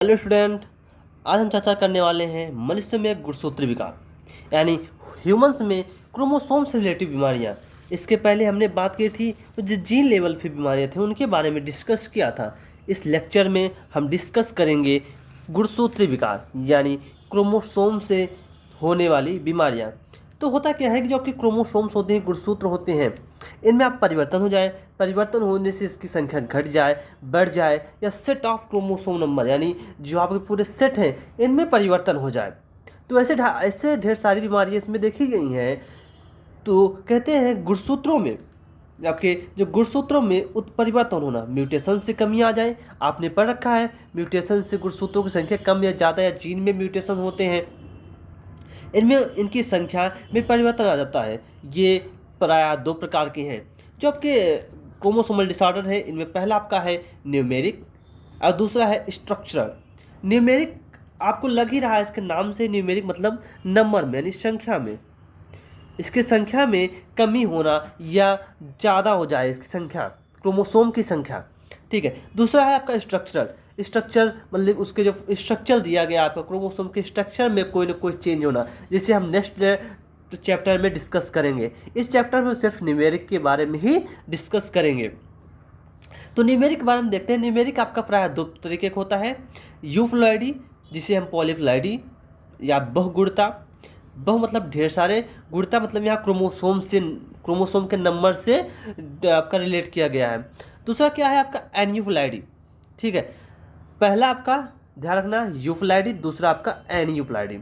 Hello student. आज हम चर्चा करने वाले हैं मनुष्य में गुणसूत्र विकार यानी ह्यूमंस में क्रोमोसोम से रिलेटिव बीमारियां। इसके पहले हमने बात की थी तो जो जीन लेवल पे बीमारियां थी उनके बारे में डिस्कस किया था। इस लेक्चर में हम डिस्कस करेंगे गुणसूत्र विकार यानी क्रोमोसोम से होने वाली बीमारियां। तो होता क्या है कि जो आपके क्रोमोसोम्स होते हैं, गुणसूत्र होते हैं, इनमें आप परिवर्तन हो जाए, परिवर्तन होने से इसकी संख्या घट जाए, बढ़ जाए, या सेट ऑफ क्रोमोसोम नंबर यानी जो आपके पूरे सेट हैं इनमें परिवर्तन हो जाए। तो ऐसे ढेर सारी बीमारियां इसमें देखी गई हैं। तो कहते हैं गुणसूत्रों में आपके जो गुणसूत्रों में उत्परिवर्तन होना, म्यूटेशन से कमी आ जाए। आपने पढ़ रखा है म्यूटेशन से गुणसूत्रों की संख्या कम या ज़्यादा, या जीन में म्यूटेशन होते हैं, इनमें इनकी संख्या में परिवर्तन आ जाता है। ये प्रायः दो प्रकार के हैं जो आपके क्रोमोसोमल डिसऑर्डर है। इनमें पहला आपका है न्यूमेरिक और दूसरा है स्ट्रक्चरल। न्यूमेरिक आपको लग ही रहा है इसके नाम से, न्यूमेरिक मतलब नंबर में यानी संख्या में, इसकी संख्या में कमी होना या ज़्यादा हो जाए इसकी संख्या, क्रोमोसोम की संख्या। ठीक है। दूसरा है आपका स्ट्रक्चरल। स्ट्रक्चर मतलब उसके जो स्ट्रक्चर दिया गया आपका क्रोमोसोम के स्ट्रक्चर में कोई ना कोई चेंज होना, जिसे हम नेक्स्ट चैप्टर में डिस्कस करेंगे। इस चैप्टर में सिर्फ न्यूमेरिक के बारे में ही डिस्कस करेंगे। तो न्यूमेरिक के बारे में देखते हैं। न्यूमेरिक आपका प्रायः दो तरीके का होता है, यूफ्लॉयडी जिसे हम पॉलीफ्लॉयडी या बहुगुणता। बहु मतलब ढेर सारे, गुणता मतलब यहाँ क्रोमोसोम के नंबर से आपका रिलेट किया गया है। दूसरा क्या है आपका एन्यूफ्लॉयडी। ठीक है। पहला आपका ध्यान रखना यूफ्लॉयडी, दूसरा आपका एन्यूफ्लॉयडी।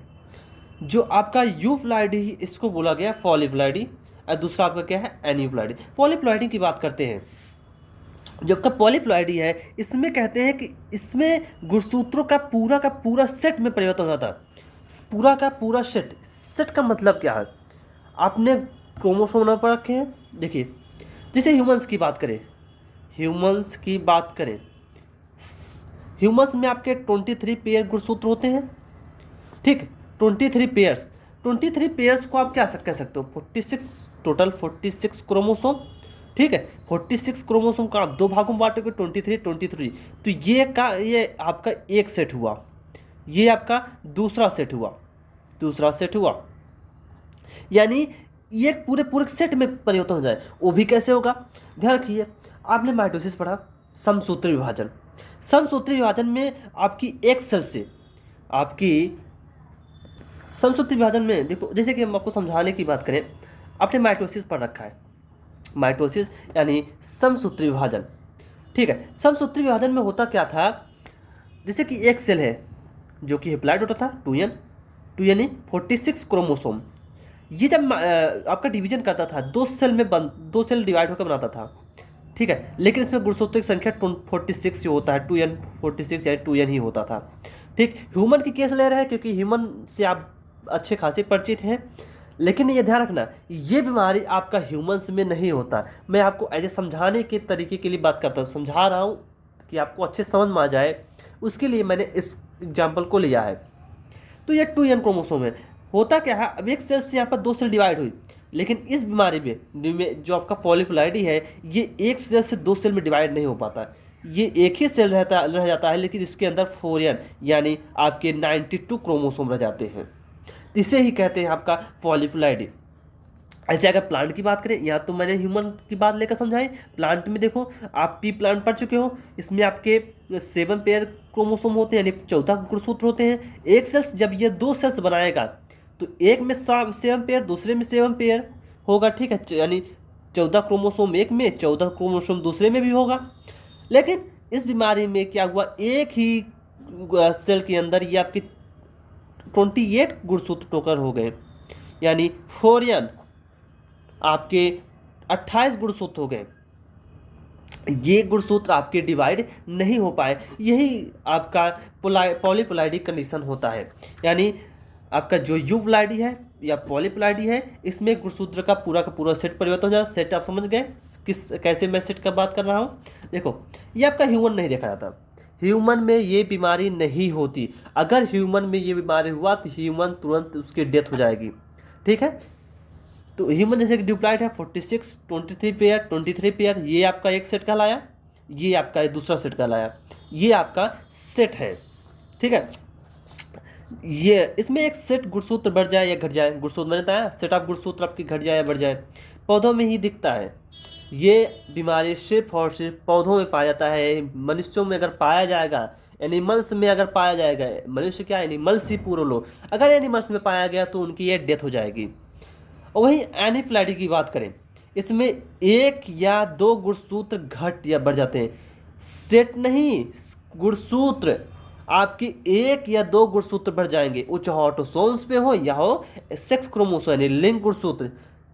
जो आपका यूफ्लॉयडी इसको बोला गया पॉलीफ्लॉयडी, और दूसरा आपका क्या है एन्यूफ्लॉयडी। पॉलीफ्लॉयडी की बात करते हैं। जो आपका पॉलीप्लॉयडी है इसमें कहते हैं कि इसमें गुणसूत्रों का पूरा सेट में परिवर्तन हो जाता है। पूरा का पूरा सेट। सेट का मतलब क्या है, आपने क्रोमोसोम पर रखे हैं। देखिए जैसे ह्यूमंस में आपके 23 पेयर गुणसूत्र होते हैं। ठीक, 23 पेयर्स। 23 पेयर्स को आप क्या कह सकते हो, 46 टोटल 46 क्रोमोसोम। ठीक है। 46 क्रोमोसोम का आप दो भागों में बांटोगे, 23 तो ये आपका एक सेट हुआ, ये आपका दूसरा सेट हुआ यानी ये पूरे पूरे सेट में परिवर्तन हो जाए। वो भी कैसे होगा, ध्यान रखिए। आपने माइटोसिस पढ़ा, समसूत्री विभाजन। समसूत्री विभाजन में आपकी एक सेल से आपकी समसूत्री विभाजन में देखो, जैसे कि हम आपको समझाने की बात करें, आपने माइटोसिस पढ़ रखा है। माइटोसिस यानी समसूत्री विभाजन। ठीक है। समसूत्री विभाजन में होता क्या था, जैसे कि एक सेल है जो कि हैप्लॉइड होता था, 2n यानी 46 क्रोमोसोम। ये जब आपका डिवीजन करता था, दो सेल डिवाइड होकर बनाता था। ठीक है। लेकिन इसमें गुणसूत्रों की संख्या 46 जो होता है, 2n 46 यानी 2n ही होता था। ठीक। ह्यूमन की केस ले रहे हैं क्योंकि ह्यूमन से आप अच्छे खासे परिचित हैं। लेकिन ये ध्यान रखना, ये बीमारी आपका ह्यूमंस में नहीं होता। मैं आपको एज ए समझाने के तरीके के लिए बात करता हूँ, समझा रहा हूँ कि आपको अच्छे समझ में आ जाए, उसके लिए मैंने इस एग्जाम्पल को लिया है। तो ये 2n क्रोमोसोम है। होता क्या है, अब एक सेल से यहाँ पर दो सेल डिवाइड हुई, लेकिन इस बीमारी में जो आपका पॉलीप्लॉयडी है, ये एक सेल से दो सेल में डिवाइड नहीं हो पाता। ये एक ही सेल रह जाता है, लेकिन इसके अंदर 4n यानी आपके 92 क्रोमोसोम रह जाते हैं। इसे ही कहते हैं आपका पॉलीप्लॉयडी। ऐसे अगर प्लांट की बात करें, यहाँ तो मैंने ह्यूमन की बात लेकर समझाई। प्लांट में देखो, आप पी प्लांट पढ़ चुके हो, इसमें आपके 7 पेयर क्रोमोसोम होते हैं यानी 14 गुणसूत्र होते हैं। एक सेल्स जब ये दो सेल्स बनाएगा तो एक में 7 पेयर, दूसरे में 7 पेयर होगा। ठीक है। यानी 14 क्रोमोसोम एक में, 14 क्रोमोसोम दूसरे में भी होगा। लेकिन इस बीमारी में क्या हुआ, एक ही सेल के अंदर ये आपकी 28 गुणसूत्र टोकर हो गए, यानी 4n आपके 28 गुणसूत्र हो गए। ये गुणसूत्र आपके डिवाइड नहीं हो पाए, यही आपका पॉलीप्लॉयडी कंडीशन होता है। यानी आपका जो यूफ्लॉयडी है या पॉलीप्लॉयडी है, इसमें गुणसूत्र का पूरा सेट परिवर्तन हो जाता है। सेट आप समझ गए कैसे मैं सेट का बात कर रहा हूँ। देखो, ये आपका ह्यूमन नहीं देखा जाता, ह्यूमन में ये बीमारी नहीं होती। अगर ह्यूमन में ये बीमारी हुआ तो ह्यूमन तुरंत उसकी डेथ हो जाएगी। ठीक है। तो ह्यूमन जैसे कि डिप्लॉयड है 46 23 पेयर, ये आपका एक सेट कहलाया, ये आपका दूसरा सेट कहलाया। ये आपका सेट है। ठीक है। ये इसमें एक सेट गुणसूत्र बढ़ जाए या घट जाए, गुणसूत्र मैंने बताया सेट ऑफ गुणसूत्र आपकी घट जाए या बढ़ जाए, पौधों में ही दिखता है। ये बीमारी सिर्फ और सिर्फ पौधों में पाया जाता है। मनुष्यों में अगर पाया जाएगा, एनिमल्स में अगर पाया जाएगा, मनुष्य क्या एनिमल्स ही पूरे लोग, अगर एनिमल्स में पाया गया तो उनकी ये डेथ हो जाएगी। और वहीं एनीफ्लाइटी की बात करें, इसमें एक या दो गुणसूत्र घट या बढ़ जाते हैं, सेट नहीं, गुणसूत्र आपकी एक या दो गुणसूत्र बढ़ जाएंगे, वो चाहे ऑटोसोम्स पे हो या हो सेक्स क्रोमोसोम यानी लिंग गुणसूत्र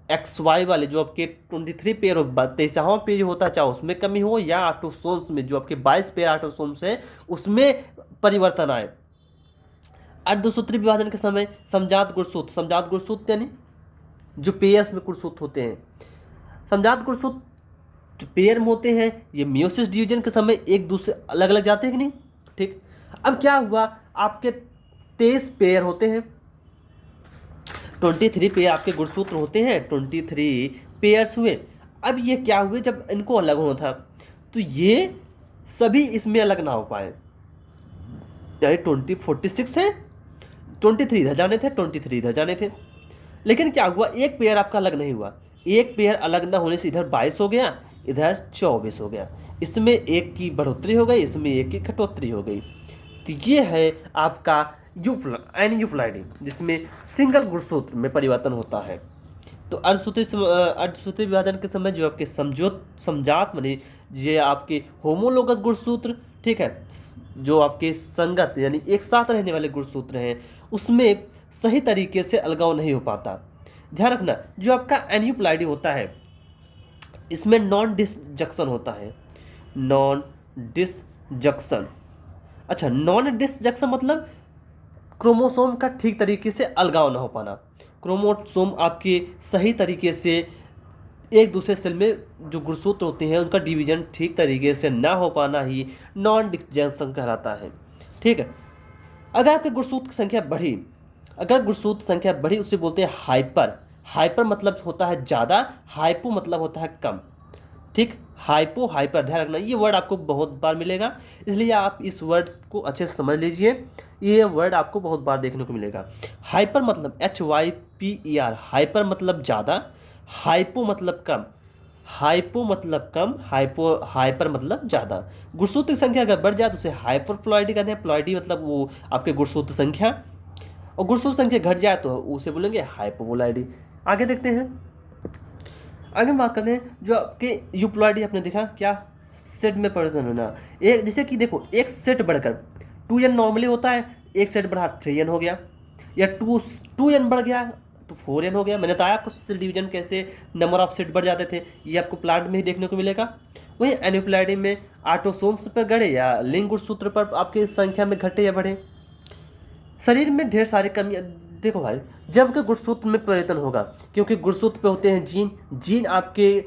एक्स वाई वाले जो आपके 23 पेयर हो, 23वां पेज होता है, चाहे उसमें कमी हो या ऑटोसोम्स में जो आपके 22 पेयर ऑटोसोम्स है उसमें परिवर्तन आए। अर्धसूत्री विभाजन के समय समजात गुणसूत्र, समजात गुणसूत्र यानी जो पेयर्स में गुणसूत्र होते हैं, समजात गुणसूत्र पेयर में होते हैं, ये मियोसिस डिवीजन के समय एक दूसरे अलग अलग जाते हैं कि नहीं। ठीक, अब क्या हुआ, आपके 23 पेयर होते हैं, 23 पेयर आपके गुणसूत्र होते हैं, 23 पेयर्स हुए। अब ये क्या हुए, जब इनको अलग होना था तो ये सभी इसमें अलग ना हो पाए, यानी 46 है, 23 इधर जाने थे, 23 इधर जाने थे, लेकिन क्या हुआ, एक पेयर आपका अलग नहीं हुआ। एक पेयर अलग ना होने से इधर 22 हो गया, इधर 24 हो गया, इसमें एक की बढ़ोतरी हो गई, इसमें एक की घटोतरी हो गई। तो ये है आपका एनियूफ्लाइडी, जिसमें सिंगल गुणसूत्र में परिवर्तन होता है। तो अर्धसूत्री विभाजन के समय जो आपके समजात माने ये आपके होमोलोगस गुणसूत्र, ठीक है, जो आपके संगत यानी एक साथ रहने वाले गुणसूत्र हैं, उसमें सही तरीके से अलगाव नहीं हो पाता। ध्यान रखना, जो आपका एनियूप्लाइडी होता है इसमें नॉन डिसजंक्शन होता है, नॉन डिसजंक्शन। अच्छा, नॉन डिसजंक्शन मतलब क्रोमोसोम का ठीक तरीके से अलगाव ना हो पाना, क्रोमोसोम आपके सही तरीके से एक दूसरे सेल में जो गुणसूत्र होते हैं उनका डिवीजन ठीक तरीके से ना हो पाना ही नॉन डिसजंक्शन कहलाता है। ठीक है, अगर आपके गुणसूत्र की संख्या बढ़ी, अगर गुणसूत्र संख्या बढ़ी उसे बोलते हैं हाइपर। हाइपर मतलब होता है ज़्यादा, हाइपो मतलब होता है कम। ठीक, हाइपो हाइपर, ध्यान रखना ये वर्ड आपको बहुत बार मिलेगा, इसलिए आप इस वर्ड को अच्छे से समझ लीजिए, ये वर्ड आपको बहुत बार देखने को मिलेगा। हाइपर मतलब HYPER, हाइपर मतलब ज़्यादा, हाइपो मतलब कम, हाइपो मतलब कम, हाइपर मतलब ज़्यादा। गुणसूत्र की संख्या अगर बढ़ जाए तो उसे हाइपरफ्लॉइडी कहते हैं। फ्लॉइडी मतलब वो आपके गुणसूत्र संख्या, और गुणसूत्र संख्या घट जाए तो उसे बोलेंगे हाइपोवोलाइडी। आगे देखते हैं, आगे बात करते हैं जो आपके यूप्लॉइडी आपने देखा क्या सेट में परिवर्तन होना, एक जैसे कि देखो एक सेट बढ़कर 2n नॉर्मली होता है, एक सेट बढ़ा 3n हो गया, या 2n बढ़ गया तो 4n हो गया। मैंने बताया आपको सेल डिवीजन कैसे नंबर ऑफ सेट बढ़ जाते थे, ये आपको प्लांट में ही देखने को मिलेगा। वही एनिप्लाइडी में ऑटोसोम्स पर बढ़े या लिंग गुणसूत्र पर आपकी संख्या में घटे या बढ़े। शरीर में ढेर सारी कमियां, देखो भाई जब के गुणसूत्र में परिवर्तन होगा, क्योंकि गुणसूत्र पे होते हैं जीन, जीन आपके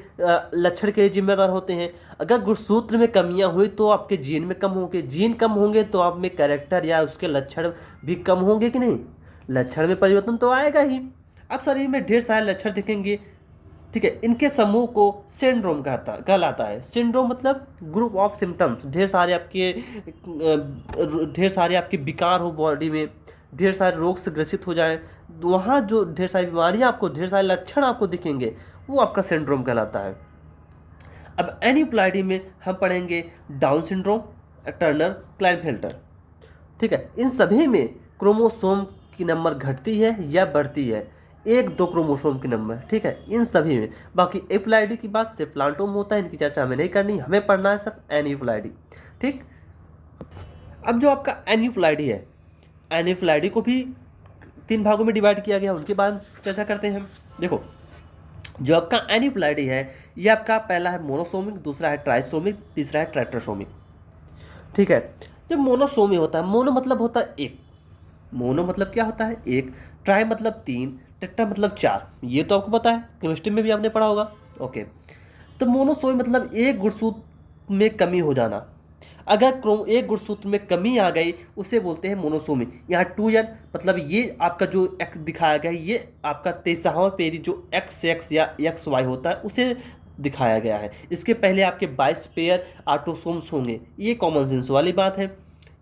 लक्षण के लिए जिम्मेदार होते हैं। अगर गुणसूत्र में कमियां हुई तो आपके जीन में कम होंगे, जीन कम होंगे तो आप में कैरेक्टर या उसके लक्षण भी कम होंगे कि नहीं, लक्षण में परिवर्तन तो आएगा ही। अब शरीर में ढेर सारे लक्षण दिखेंगे, ठीक है, इनके समूह को सिंड्रोम कहलाता है। सिंड्रोम मतलब ग्रुप ऑफ सिम्टम्स, ढेर सारे आपके विकार हो बॉडी में, ढेर सारे रोग से ग्रसित हो जाए, वहाँ जो ढेर सारी बीमारियाँ आपको, ढेर सारे लक्षण आपको दिखेंगे, वो आपका सिंड्रोम कहलाता है। अब एनिप्लाइडी में हम पढ़ेंगे डाउन सिंड्रोम, टर्नर क्लाइनफेल्टर। ठीक है, इन सभी में क्रोमोसोम की नंबर घटती है या बढ़ती है, एक दो क्रोमोसोम की नंबर, ठीक है, इन सभी में। बाकी एफ्लाइडी की बात सिर्फ प्लांटों में होता है, इनकी चर्चा हमें नहीं करनी, हमें पढ़ना है सिर्फ एनिफ्लाइडी। ठीक, अब जो आपका एनिफ्लाइडी है, एनिफ्लाइडी को भी 3 भागों में डिवाइड किया गया, उनके बाद चर्चा करते हैं हम। देखो जो आपका एनिप्लाइडी है, ये आपका पहला है मोनोसोमिक, दूसरा है ट्राइसोमिक, तीसरा है ट्राइट्रोसोमिक। ठीक है, जब मोनोसोमी होता है, मोनो मतलब होता है एक, मोनो मतलब क्या होता है एक, ट्राई मतलब 3, टेट्रा मतलब 4, ये तो आपको पता है, केमिस्ट्री में भी आपने पढ़ा होगा। ओके, तो मोनोसोमी मतलब एक गुणसूत्र में कमी हो जाना, अगर एक गुणसूत्र में कमी आ गई उसे बोलते हैं मोनोसोमी। यहाँ 2n मतलब ये आपका जो x दिखाया गया है, ये आपका 23वां पेरी जो XX या XY होता है उसे दिखाया गया है। इसके पहले आपके 22 पेयर ऑटोसोम्स होंगे, ये कॉमन सेंस वाली बात है।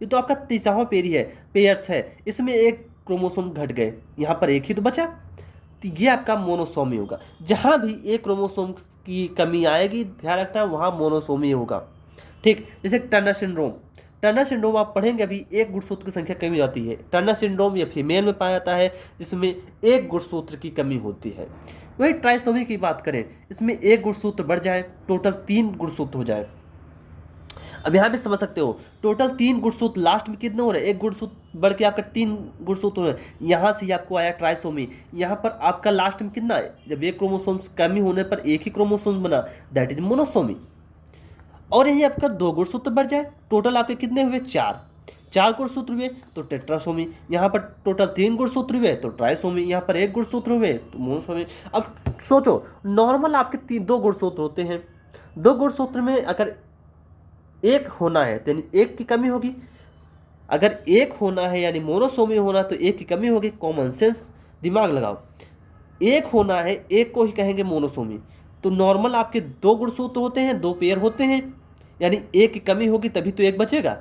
ये तो आपका 30वां पेयर ही है, पेयर्स है, इसमें एक क्रोमोसोम घट गए, यहाँ पर एक ही तो बचा, तो ये आपका मोनोसोमी होगा। जहाँ भी एक क्रोमोसोम की कमी आएगी ध्यान रखना वहाँ मोनोसोमी होगा। ठीक, जैसे टर्नर सिंड्रोम, टर्नर सिंड्रोम आप पढ़ेंगे अभी, एक गुणसूत्र की संख्या कमी हो जाती है। टर्नर सिंड्रोम ये फीमेल में पाया जाता है जिसमें एक गुणसूत्र की कमी होती है। वही ट्राइसोमी की बात करें, इसमें एक गुणसूत्र बढ़ जाए, टोटल 3 गुणसूत्र हो जाए। अब यहाँ भी समझ सकते हो, टोटल 3 गुणसूत्र, लास्ट में कितने हो रहे हैं, एक गुणसूत्र बढ़ के आपका 3 गुणसूत्र हो रहे हैं, यहाँ से ही आपको आया ट्राइसोमी। यहाँ पर आपका लास्ट में कितना है, जब एक क्रोमोसोम कमी होने पर एक ही क्रोमोसोम बना, दैट इज मोनोसोमी। और यही आपका 2 गुणसूत्र बढ़ जाए, टोटल आपके कितने हुए, 4 गुणसूत्र हुए तो टेट्रासोमी। यहाँ पर टोटल 3 गुणसूत्र हुए तो ट्राइसोमी, यहाँ पर 1 गुणसूत्र हुए तो मोनोसोमी। अब सोचो, नॉर्मल आपके 2 गुणसूत्र होते हैं, 2 गुणसूत्र में अगर एक होना है तो यानी एक की कमी होगी, अगर एक होना है यानी मोनोसोमी होना तो एक की कमी होगी। कॉमन सेंस, दिमाग लगाओ, एक होना है एक को ही कहेंगे मोनोसोमी। तो नॉर्मल आपके 2 गुणसूत्र होते हैं, 2 पेयर होते हैं, यानी एक की कमी होगी तभी तो एक बचेगा।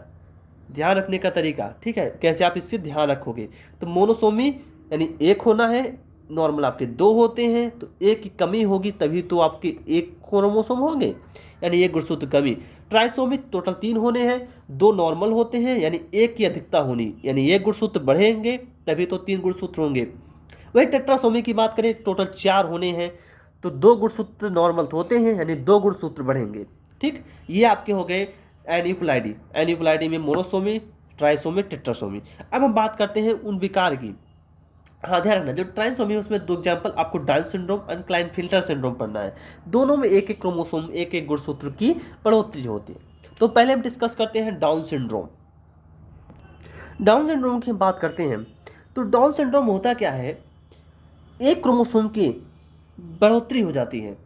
ध्यान रखने का तरीका, ठीक है, कैसे आप इससे ध्यान रखोगे। तो मोनोसोमी यानी एक होना है, नॉर्मल आपके 2 होते हैं तो एक की कमी होगी तभी तो आपके एक क्रोमोसोम होंगे, यानी एक गुणसूत्र कमी। ट्राइसोमी टोटल 3 होने हैं, 2 नॉर्मल होते हैं यानी एक की अधिकता होनी, यानी एक गुणसूत्र बढ़ेंगे तभी तो 3 गुणसूत्र होंगे। वही टेट्रासोमी की बात करें, टोटल 4 होने हैं तो 2 गुणसूत्र नॉर्मल होते हैं यानी 2 गुणसूत्र बढ़ेंगे। ठीक, ये आपके हो गए एन्यूप्लाइडी। एन्यूप्लाइडी में मोनोसोमी, ट्राइसोमी, टेट्रासोमी। अब हम बात करते हैं उन विकार की। हाँ ध्यान रखना, जो ट्राइसोमी है उसमें 2 एग्जाम्पल आपको डाउन सिंड्रोम और क्लाइनफिल्टर सिंड्रोम पढ़ना है। दोनों में एक एक क्रोमोसोम, एक एक गुणसूत्र की बढ़ोतरी होती है। तो पहले हम डिस्कस करते हैं डाउन सिंड्रोम। डाउन सिंड्रोम की बात करते हैं तो डाउन सिंड्रोम होता क्या है, एक क्रोमोसोम की बढ़ोतरी हो जाती है।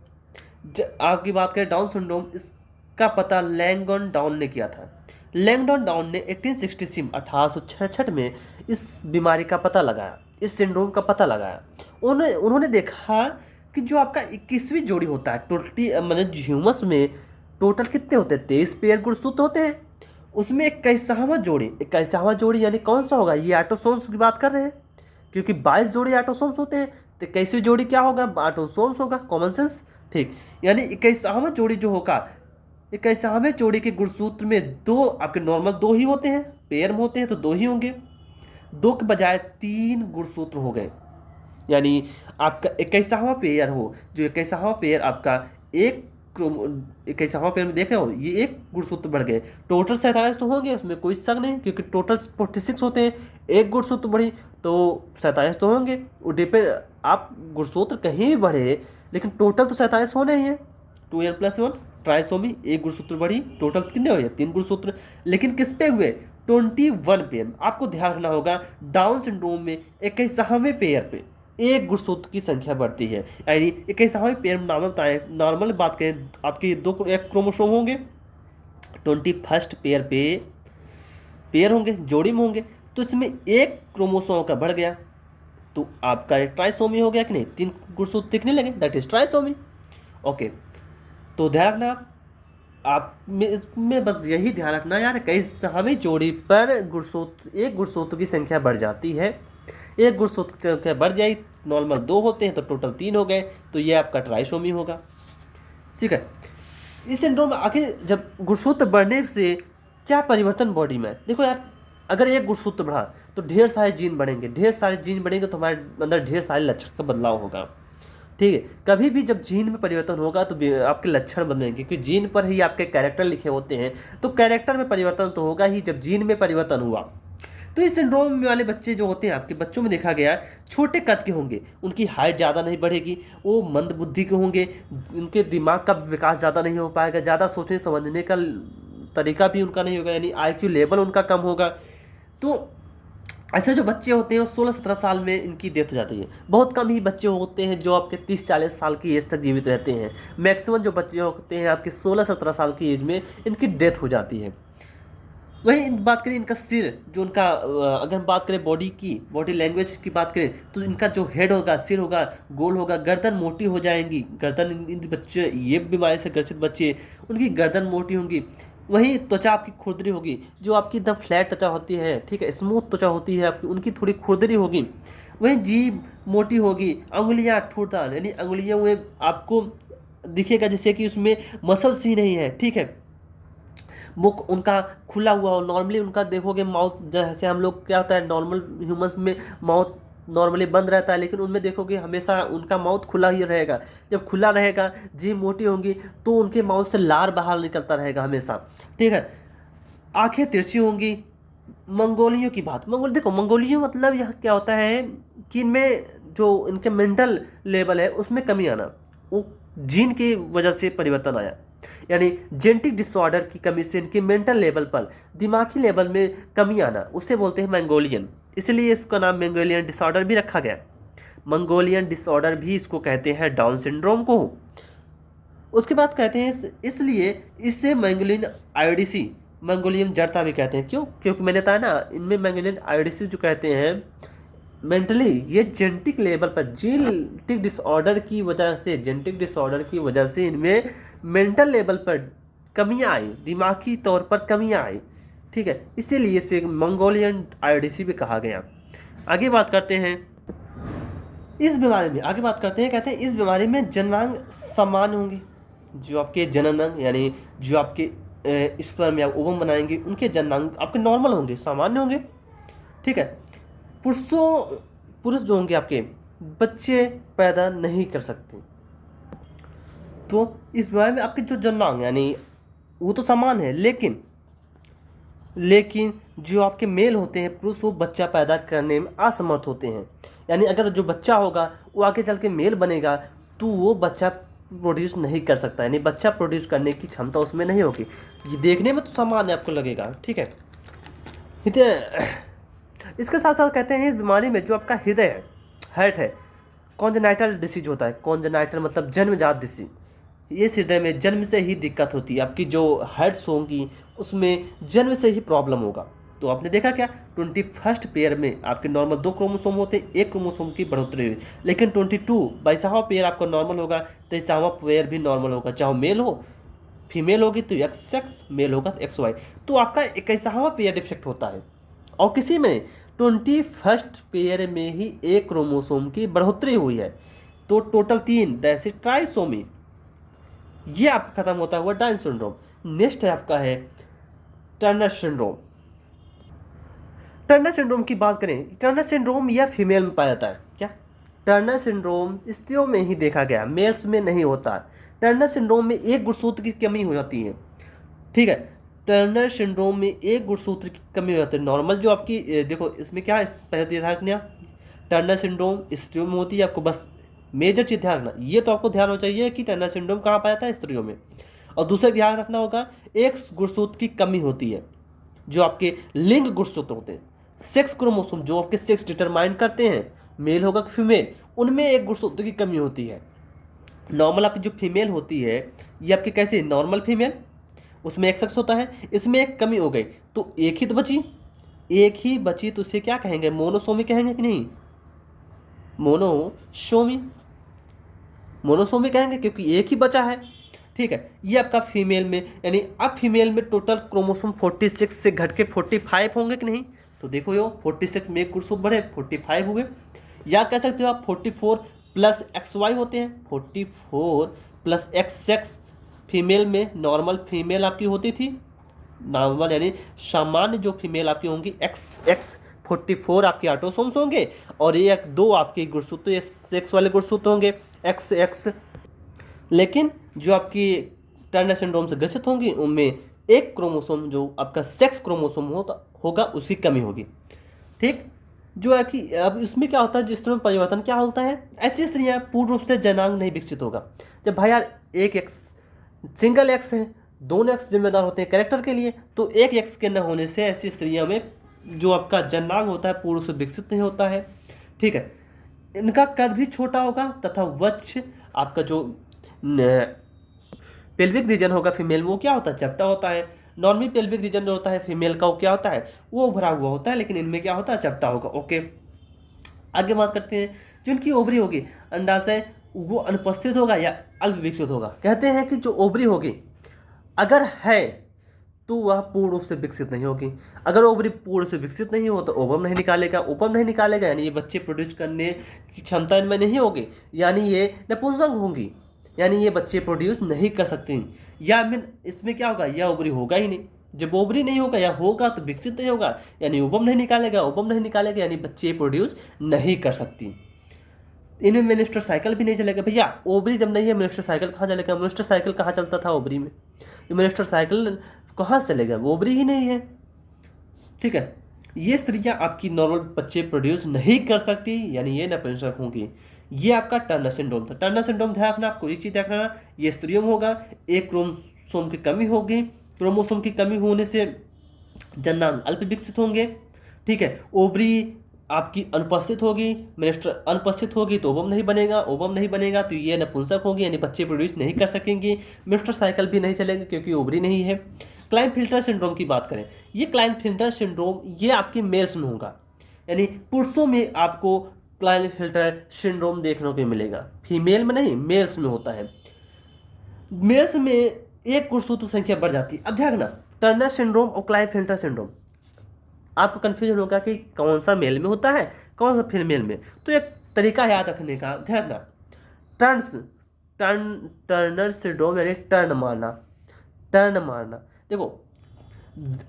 आपकी बात करें डाउन सिंड्रोम, इसका पता लैंगडन डाउन ने किया था। लैंगडन डाउन ने 1866 में इस बीमारी का पता लगाया, इस सिंड्रोम का पता लगाया। उन्होंने देखा कि जो आपका 21वीं जोड़ी होता है, टोटली मतलब ह्यूमस में टोटल कितने होते हैं, 23 पेयर गुणसूत्र होते हैं, उसमें 21वां जोड़ी यानी कौन सा होगा, ये ऑटोसोम्स की बात कर रहे हैं, क्योंकि 22 जोड़ी ऑटोसोम्स होते हैं तो 21वीं जोड़ी क्या होगा, ऑटोसोम्स होगा। कॉमन सेंस, ठीक, यानी 21वां जोड़ी जो होगा, 21वें जोड़ी के गुणसूत्र में 2 आपके नॉर्मल 2 ही होते हैं, पेयर में होते हैं तो 2 ही होंगे, 2 के बजाय 3 गुणसूत्र हो गए। यानी आपका 21वां पेयर हो, जो 21वां पेयर आपका 21वां पेयर में देख रहे हो, ये 1 गुणसूत्र बढ़ गए, टोटल 27 तो होंगे, उसमें कोई शक नहीं, क्योंकि टोटल 46 होते हैं, 1 गुणसूत्र बढ़ी तो 27 तो होंगे। वो डिपेंड, आप गुणसूत्र कहीं भी बढ़े लेकिन टोटल तो 27 होने ही है। 2n+1 ट्राइसोमी, 1 गुणसूत्र बढ़ी, टोटल कितने हुए, 3 गुणसूत्र। लेकिन किस पे हुए, 21 पेयर। आपको ध्यान रखना होगा, डाउन सिंड्रोम में 21वें पेयर पे 1 गुणसूत्र की संख्या बढ़ती है, यानी 21वें पेयर में नॉर्मल बात करें आपके 2 क्रोमोसोम होंगे, 21st पेयर पे पेयर होंगे, जोड़ी में होंगे, तो इसमें 1 क्रोमोसोम का बढ़ गया तो आपका ट्राइसोमी हो गया कि नहीं, 3 गुणसूत्र दिखने लगे, दैट इज ट्राइसोमी। ओके, तो ध्यान रखना आप में बस यही ध्यान रखना यार, 21वें जोड़ी पर एक गुणसूत्र की संख्या बढ़ जाती है, 1 गुणसूत्र की संख्या बढ़ जाए, नॉर्मल 2 होते हैं तो टोटल 3 हो गए, तो ये आपका ट्राइसोमी होगा। ठीक है, इस सिंड्रोम में आखिर जब गुणसूत्र बढ़ने से क्या परिवर्तन बॉडी में, देखो यार, अगर 1 गुणसूत्र बढ़ा तो ढेर सारे जीन बढ़ेंगे, ढेर सारे जीन बढ़ेंगे तो हमारे अंदर ढेर सारे लक्षण का बदलाव होगा। ठीक है, कभी भी जब जीन में परिवर्तन होगा तो आपके लक्षण बदलेंगे, क्योंकि जीन पर ही आपके कैरेक्टर लिखे होते हैं, तो कैरेक्टर में परिवर्तन तो होगा ही जब जीन में परिवर्तन हुआ। तो इस सिंड्रोम वाले बच्चे जो होते हैं, आपके बच्चों में देखा गया छोटे कद के होंगे, उनकी हाइट ज़्यादा नहीं बढ़ेगी, वो मंद बुद्धि के होंगे, उनके दिमाग का विकास ज़्यादा नहीं हो पाएगा, ज़्यादा सोचने समझने का तरीका भी उनका नहीं होगा, यानी IQ लेवल उनका कम होगा। तो ऐसे जो बच्चे होते हैं वो 16-17 साल में इनकी डेथ हो जाती है। बहुत कम ही बच्चे होते हैं जो आपके 30-40 साल की एज तक जीवित रहते हैं। मैक्सिमम जो बच्चे होते हैं आपके 16-17 साल की एज में इनकी डेथ हो जाती है। वहीं बात करें इनका सिर, जो उनका अगर हम बात करें बॉडी की, बॉडी लैंग्वेज की बात करें, तो इनका जो हेड होगा, सिर होगा, गोल होगा, गर्दन मोटी हो जाएंगी। गर्दन इन बच्चे, ये बीमारी से ग्रसित बच्चे, उनकी गर्दन मोटी होंगी, वहीं त्वचा आपकी खुरदरी होगी, जो आपकी एकदम फ्लैट त्वचा होती है, ठीक है, स्मूथ त्वचा होती है आपकी, उनकी थोड़ी खुरदरी होगी। वहीं जीभ मोटी होगी, अंगुलियां ठूठदार, यानी अंगुलियों में आपको दिखेगा जैसे कि उसमें मसल्स ही नहीं है, ठीक है। मुख उनका खुला हुआ हो, नॉर्मली उनका देखोगे माउथ, जैसे हम लोग क्या होता है नॉर्मल ह्यूमंस में माउथ नॉर्मली बंद रहता है, लेकिन उनमें देखोगे हमेशा उनका माउथ खुला ही रहेगा। जब खुला रहेगा, जीभ मोटी होंगी, तो उनके माउथ से लार बाहर निकलता रहेगा हमेशा, ठीक है। आंखें तिरछी होंगी। मंगोलियों की बात, देखो मंगोलियों मतलब यह क्या होता है कि इनमें जो इनके मेंटल लेवल है उसमें कमी आना, वो जीन की वजह से परिवर्तन आया, यानी जेनेटिक डिसऑर्डर की कमी से इनके मेंटल लेवल पर, दिमागी लेवल में कमी आना, उसे बोलते हैं मंगोलियन। इसलिए इसका नाम मंगोलियन डिसऑर्डर भी रखा गया। मंगोलियन डिसऑर्डर भी इसको कहते हैं, डाउन सिंड्रोम को। उसके बाद कहते हैं इसलिए इससे मंगोलियन आयोडिसी, मंगोलियन जड़ता भी कहते हैं। क्यों? क्योंकि मैंने बताया ना, इनमें मंगोलियन आयोडिसी जो कहते हैं मेंटली, ये जेनेटिक लेवल पर, जेनेटिक डिसऑर्डर की वजह से, जेनेटिक डिसऑर्डर की वजह से इनमें मेंटल लेवल पर कमियां आई, दिमागी तौर पर कमियां आई, ठीक है। इसीलिए इसे मंगोलियन आयोडिसी भी कहा गया। आगे बात करते हैं इस बीमारी में, आगे बात करते हैं, कहते हैं इस बीमारी में जननांग समान होंगे। जो आपके जननांग यानी जो आपके स्पर्म या ओवम बनाएंगे, उनके जननांग आपके नॉर्मल होंगे, सामान्य होंगे, ठीक है। पुरुष जो होंगे आपके, बच्चे पैदा नहीं कर सकते। तो इस बीमारी में आपके जो जननांग यानी वो तो समान है, लेकिन जो आपके मेल होते हैं पुरुष, वो बच्चा पैदा करने में असमर्थ होते हैं। यानी अगर जो बच्चा होगा वो आगे चल के मेल बनेगा, तो वो बच्चा प्रोड्यूस नहीं कर सकता, यानी बच्चा प्रोड्यूस करने की क्षमता उसमें नहीं होगी। ये देखने में तो सामान्य आपको लगेगा, ठीक है। इसके साथ साथ कहते हैं इस बीमारी में जो आपका हृदय है, हार्ट है, कॉन्जेनाइटल डिसीज होता है। कॉन्जेनाइटल मतलब जन्मजात डिसीज। ये हृदय में जन्म से ही दिक्कत होती है, आपकी जो हार्ट्स होंगी उसमें जन्म से ही प्रॉब्लम होगा। तो आपने देखा क्या, 21st पेयर में आपके नॉर्मल 2 क्रोमोसोम होते हैं, 1 क्रोमोसोम की बढ़ोतरी हुई, लेकिन 22वां पेयर आपका नॉर्मल होगा, 23वां पेयर भी नॉर्मल होगा, चाहे मेल हो, फीमेल होगी तो XX, मेल होगा तो XY। तो आपका 21वां पेयर डिफेक्ट होता है, और किसी में 21st पेयर में ही 1 क्रोमोसोम की बढ़ोतरी हुई है, तो टोटल 3, दैट इज ट्राइसोमी। ये आपका खत्म होता हुआ डाउन सिंड्रोम। नेक्स्ट है आपका है टर्नर सिंड्रोम। टर्नर सिंड्रोम की बात करें, टर्नर सिंड्रोम यह फीमेल में पाया जाता है। क्या? टर्नर सिंड्रोम स्त्रियों में ही देखा गया, मेल्स में नहीं होता। टर्नर सिंड्रोम में एक गुणसूत्र की कमी हो जाती है, ठीक है। टर्नर सिंड्रोम में एक गुणसूत्र की कमी हो जाती है। नॉर्मल जो आपकी देखो इसमें क्या है, पहले ध्यान रखना, टर्नर सिंड्रोम स्त्रियों में होती है, आपको बस मेजर चीज़ ध्यान रखना, ये तो आपको ध्यान होना चाहिए कि टर्नर सिंड्रोम कहाँ पाया जाता है, स्त्रियों में। और दूसरा ध्यान रखना होगा, एक गुणसूत्र की कमी होती है, जो आपके लिंग गुणसूत्र होते हैं, सेक्स क्रोमोसोम जो आपके सेक्स डिटरमाइन करते हैं, मेल होगा कि फीमेल, उनमें एक गुणसूत्र की कमी होती है। नॉर्मल आपकी जो फीमेल होती है, ये आपकी कैसी नॉर्मल फीमेल, उसमें एक सेक्स होता है, इसमें एक कमी हो गई, तो एक ही तो बची, एक ही बची, तो उसे क्या कहेंगे, मोनोसोमी कहेंगे कि नहीं, मोनोसोमी कहेंगे, क्योंकि एक ही बचा है, ठीक है। ये आपका फीमेल में, यानी अब फीमेल में टोटल क्रोमोसोम 46 से घट के 45 होंगे कि नहीं, तो देखो यो 46 में एक गुणसूत्र बढ़े, 45 हुए। या कह सकते हो आप 44 प्लस XY होते हैं, 44 प्लस XX फीमेल में, नॉर्मल फीमेल आपकी होती थी, नॉर्मल यानी सामान्य जो फीमेल आपकी होंगी, XX 44 आपके ऑटोसोम्स होंगे, और ये 2 आपके गुणसूत्र, ये सेक्स वाले गुणसूत्र होंगे XX। लेकिन जो आपकी टर्नर सिंड्रोम से ग्रसित होंगी, उनमें एक क्रोमोसोम जो आपका सेक्स क्रोमोसोम होगा उसकी कमी होगी, ठीक। जो है कि अब इसमें क्या होता है, जिस तरह परिवर्तन क्या होता है, ऐसी स्त्रियां पूर्ण रूप से जनांग नहीं विकसित होगा। जब भाई यार एक X सिंगल X है, दोनों X जिम्मेदार होते हैं कैरेक्टर के लिए, तो एक X के न होने से ऐसी स्त्रियों में जो आपका जनांग होता है पूर्ण रूप से विकसित नहीं होता है, ठीक है। इनका कद भी छोटा होगा, तथा वक्ष आपका जो पेल्विक रीजन होगा फीमेल में, वो क्या होता है, चपटा होता है। नॉर्मल पेल्विक रीजन जो होता है फीमेल का, वो क्या होता है, वो भरा हुआ होता है, लेकिन इनमें क्या होता है, चपटा होगा। ओके, आगे बात करते हैं, जिनकी ओवरी होगी, अंडाशय वो अनुपस्थित होगा या अल्प विकसित होगा। कहते हैं कि जो ओवरी होगी अगर है तो वह पूर्ण रूप से विकसित नहीं होगी। अगर ओवरी पूर्ण रूप से विकसित नहीं हो तो ओवम नहीं निकालेगा, ओवम नहीं निकालेगा यानी ये बच्चे प्रोड्यूस करने की क्षमता इनमें नहीं होगी, यानी ये नपुंसक होंगी, यानी ये बच्चे प्रोड्यूस नहीं कर सकती। या मीन इसमें क्या होगा, या ओवरी होगा ही नहीं। जब ओवरी नहीं होगा या होगा तो विकसित नहीं होगा, यानी ओवम नहीं निकालेगा, ओवम नहीं निकालेगा यानी बच्चे प्रोड्यूस नहीं कर सकती। इनमें मिनिस्टर साइकिल भी नहीं चलेगा। भैया ओवरी जब नहीं है मिनिस्टर साइकिल कहाँ चलेगा? मिनिस्टर साइकिल कहाँ चलता था ओवरी में? ये मिनिस्टर साइकिल कहाँ से चलेगा? वो ओवरी ही नहीं है। ठीक है, ये स्त्रियां आपकी नॉर्मल बच्चे प्रोड्यूस नहीं कर सकती, यानी ये नपुंसक होंगी। ये आपका टर्नर सिंड्रोम था। टर्नर सिंड्रोम ध्यान रखना, आपको एक चीज़ ध्यान रखना, ये स्त्रियों में होगा, एक क्रोमोसोम की कमी होगी, क्रोमोसोम की कमी होने से जननांग अल्प विकसित होंगे। ठीक है, ओवरी आपकी अनुपस्थित होगी, मिनिस्टर अनुपस्थित होगी तो ओवम नहीं बनेगा, ओवम नहीं बनेगा तो ये नपुंसक होगी यानी बच्चे प्रोड्यूस नहीं कर सकेंगी, मिनिस्टर साइकिल भी नहीं चलेगा क्योंकि ओवरी नहीं है। क्लाइनफिल्टर सिंड्रोम की बात करें, ये क्लाइनफिल्टर सिंड्रोम ये आपके मेल्स में होगा, यानी पुरुषों में आपको क्लाइनफिल्टर सिंड्रोम देखने को मिलेगा, फीमेल में नहीं, मेल्स में होता है। मेल्स में एक गुणसूत्र संख्या बढ़ जाती है। अब ध्यान रखना, टर्नर सिंड्रोम और क्लाइनफिल्टर सिंड्रोम आपको कन्फ्यूजन होगा कि कौन सा मेल में होता है कौन सा फीमेल में। तो एक तरीका याद रखने का, ध्यान रखना, टर्नर सिंड्रोम यानी टर्न मारना, टर्न मारना। देखो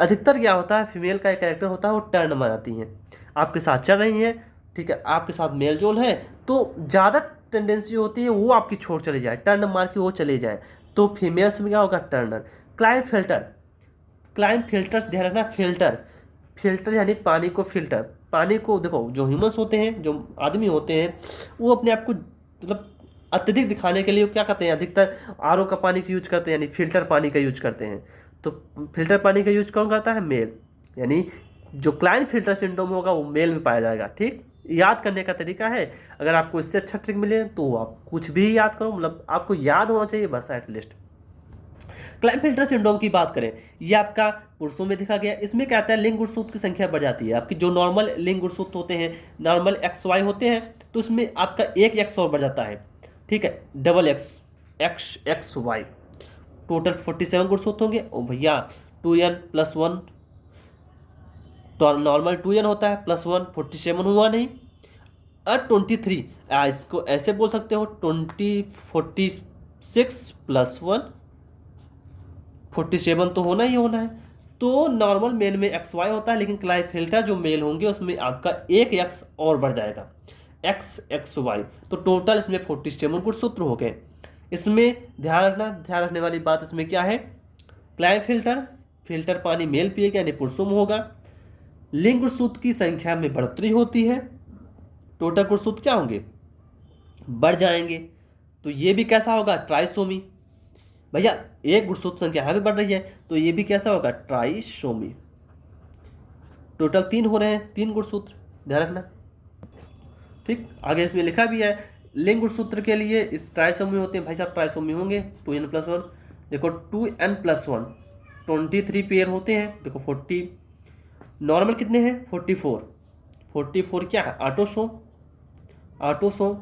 अधिकतर क्या होता है, फीमेल का एक कैरेक्टर होता है वो टर्न मारती हैं, आपके साथ चल रही हैं, ठीक है, आपके साथ मेल जोल है तो ज़्यादा टेंडेंसी होती है वो आपकी छोड़ चले जाए, टर्न मार के वो चले जाए। तो फीमेल्स में क्या होगा, टर्नर। क्लाइनफिल्टर्स ध्यान रखना, फिल्टर यानी पानी को फिल्टर, पानी को देखो जो ह्यूमंस होते हैं, जो आदमी होते हैं, वो अपने आप को मतलब अत्यधिक दिखाने के लिए क्या करते हैं, अधिकतर आरओ का पानी का यूज करते हैं, यानी फिल्टर पानी का यूज करते हैं। तो फिल्टर पानी का यूज कौन करता है, मेल, यानी जो क्लाइनफिल्टर सिंड्रोम होगा वो मेल में पाया जाएगा। ठीक, याद करने का तरीका है, अगर आपको इससे अच्छा ट्रिक मिले तो आप कुछ भी याद करो, मतलब आपको याद होना चाहिए बस एटलीस्ट। क्लाइनफिल्टर सिंड्रोम की बात करें, ये आपका पुरुषों में देखा गया। इसमें क्या आता है, लिंग गुणसूत्र की संख्या बढ़ जाती है। आपकी जो नॉर्मल लिंग गुणसूत्र होते हैं, नॉर्मल एक्स वाई होते हैं, तो उसमें आपका एक एक्स और बढ़ जाता है। ठीक है, डबल एक्स वाई, टोटल 47 गुणसूत्र होंगे। ओ भैया 2n+1, तो नॉर्मल 2n होता है +1, 47 हुआ नहीं। और 23, इसको ऐसे बोल सकते हो 46 + 1 47 तो होना ही होना है। तो नॉर्मल मेल में एक्स वाई होता है, लेकिन क्लाइनफिल्टर जो मेल होंगे उसमें आपका एक एक्स और बढ़ जाएगा, एक्स वाई, तो टोटल इसमें 47 गुणसूत्र हो गए। इसमें ध्यान रखने वाली बात इसमें क्या है, फिल्टर पानी मेल पिएगा यानी पुरुषों में होगा, लिंग गुणसूत्र की संख्या में बढ़ोतरी होती है, टोटल गुणसूत्र क्या होंगे, बढ़ जाएंगे। तो ये भी कैसा होगा, ट्राइसोमी। भैया एक गुणसूत्र संख्या यहाँ भी बढ़ रही है तो ये भी कैसा होगा, ट्राइसोमी। टोटल 3 हो रहे हैं, 3 गुणसूत्र, ध्यान रखना। ठीक, आगे इसमें लिखा भी है लिंग गुणसूत्र के लिए इस ट्राइसोमी होते हैं। भाई साहब ट्राइसोमी होंगे 2n+1, देखो 2n+1 23 पेयर होते हैं। देखो 40, नॉर्मल कितने हैं 44 क्या है, ऑटोसोम।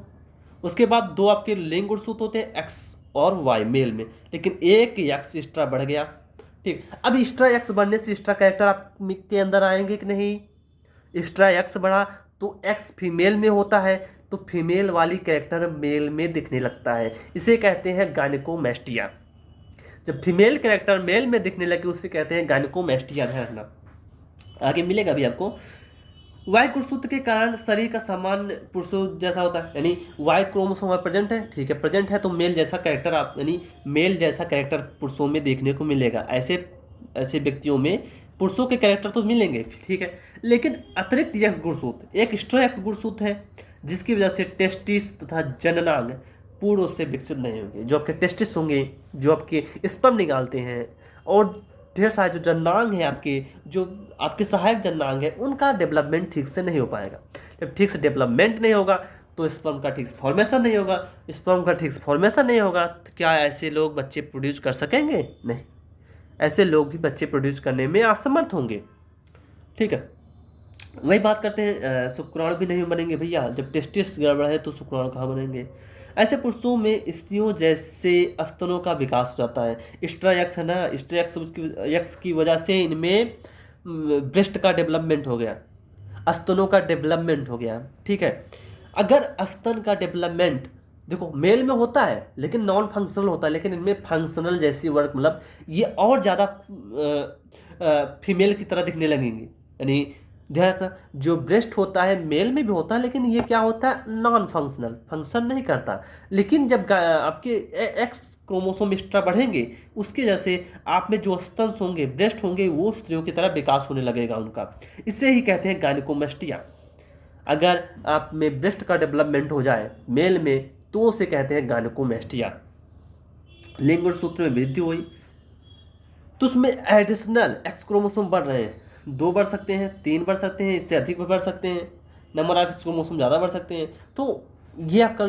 उसके बाद 2 आपके लिंग गुणसूत्र होते हैं एक्स और वाई मेल में, लेकिन एक एक्स एक्स्ट्रा बढ़ गया। ठीक, अब एक्स्ट्रा एक्स बढ़ने से एक्स्ट्रा कैरेक्टर आपके अंदर आएंगे कि नहीं, एक्स्ट्रा एक्स बढ़ा तो एक्स फीमेल में होता है तो फीमेल वाली कैरेक्टर मेल में दिखने लगता है, इसे कहते हैं गायनेकोमैस्टिया। जब फीमेल कैरेक्टर मेल में दिखने लगे उसे कहते हैं गायनेकोमैस्टिया, ध्यान रखना, आगे मिलेगा भी आपको। वाई गुणसूत्र के कारण शरीर का सामान्य पुरुषों जैसा होता है, यानी वाई क्रोमोसोम प्रेजेंट है, ठीक है, प्रेजेंट है तो मेल जैसा कैरेक्टर आप, यानी मेल जैसा कैरेक्टर पुरुषों में देखने को मिलेगा। ऐसे व्यक्तियों में पुरुषों के कैरेक्टर तो मिलेंगे, ठीक है, लेकिन अतिरिक्त एक्स गुणसूत्र, एक एक्स्ट्रा एक्स गुणसूत्र है जिसकी वजह से टेस्टिस तथा जननांग पूर्ण रूप से विकसित नहीं होंगे। जो आपके टेस्टिस होंगे, जो आपके स्पर्म निकालते हैं, और ढेर सारे जो जननांग है आपके, जो आपके सहायक जननांग है, उनका डेवलपमेंट ठीक से नहीं हो पाएगा। जब ठीक से डेवलपमेंट नहीं होगा तो स्पर्म का ठीक से फॉर्मेशन नहीं होगा, स्पर्म का ठीक से फॉर्मेशन नहीं होगा तो क्या ऐसे लोग बच्चे प्रोड्यूस कर सकेंगे, नहीं, ऐसे लोग भी बच्चे प्रोड्यूस करने में असमर्थ होंगे। ठीक है, वही बात करते हैं, शुक्राणु भी नहीं बनेंगे भैया, जब टेस्टिस गड़बड़ है तो शुक्राणु कहाँ बनेंगे। ऐसे पुरुषों में स्त्रियों जैसे स्तनों का विकास हो जाता है। एक्स्ट्रा एक्स है ना, एक्स्ट्रा एक्स की वजह से इनमें ब्रेस्ट का डेवलपमेंट हो गया, स्तनों का डेवलपमेंट हो गया। ठीक है, अगर स्तन का डेवलपमेंट देखो मेल में होता है लेकिन नॉन फंक्शनल होता है, लेकिन इनमें फंक्शनल जैसी वर्क मतलब ये और ज़्यादा फीमेल की तरह दिखने लगेंगी। यानी ध्यान रखना, जो ब्रेस्ट होता है मेल में भी होता है लेकिन ये क्या होता है, नॉन फंक्शनल, फंक्शन नहीं करता। लेकिन जब आपके एक्स क्रोमोसोम एक्स्ट्रा बढ़ेंगे उसके वजह से आप में जो स्तन होंगे, ब्रेस्ट होंगे, वो स्त्रियों की तरह विकास होने लगेगा उनका। इसे ही कहते हैं गायनेकोमेस्टिया। अगर आप में ब्रेस्ट का डेवलपमेंट हो जाए मेल में तो उसे कहते हैं गायनेकोमेस्टिया। लिंग गुणसूत्र में वृद्धि हुई तो उसमें एडिशनल एक्स क्रोमोसोम बढ़ रहे हैं, 2 बढ़ सकते हैं, 3 बढ़ सकते हैं, इससे अधिक भी बढ़ सकते हैं, नंबर ऑफ एक्स क्रोमोसोम ज़्यादा बढ़ सकते हैं। तो ये आपका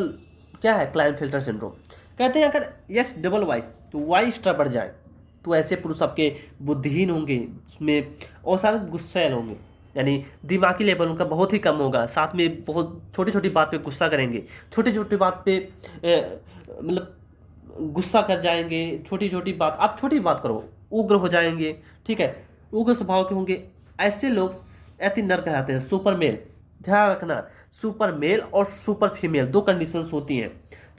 क्या है, क्लाइनफेल्टर सिंड्रोम। कहते हैं अगर एक्स डबल वाई तो वाई एक्स्ट्रा बढ़ जाए तो ऐसे पुरुष आपके बुद्धिहीन होंगे, उसमें और सारे गुस्सैल होंगे, यानी दिमागी लेवल उनका बहुत ही कम होगा, साथ में बहुत छोटी छोटी बात पे गुस्सा करेंगे, छोटी छोटी बात पे मतलब गुस्सा कर जाएंगे, छोटी छोटी बात, आप छोटी बात करो उग्र हो जाएंगे। ठीक है, उग्र स्वभाव के होंगे। ऐसे लोग अति नर कहलाते हैं, सुपर मेल। ध्यान रखना, सुपर मेल और सुपर फीमेल 2 कंडीशंस होती हैं।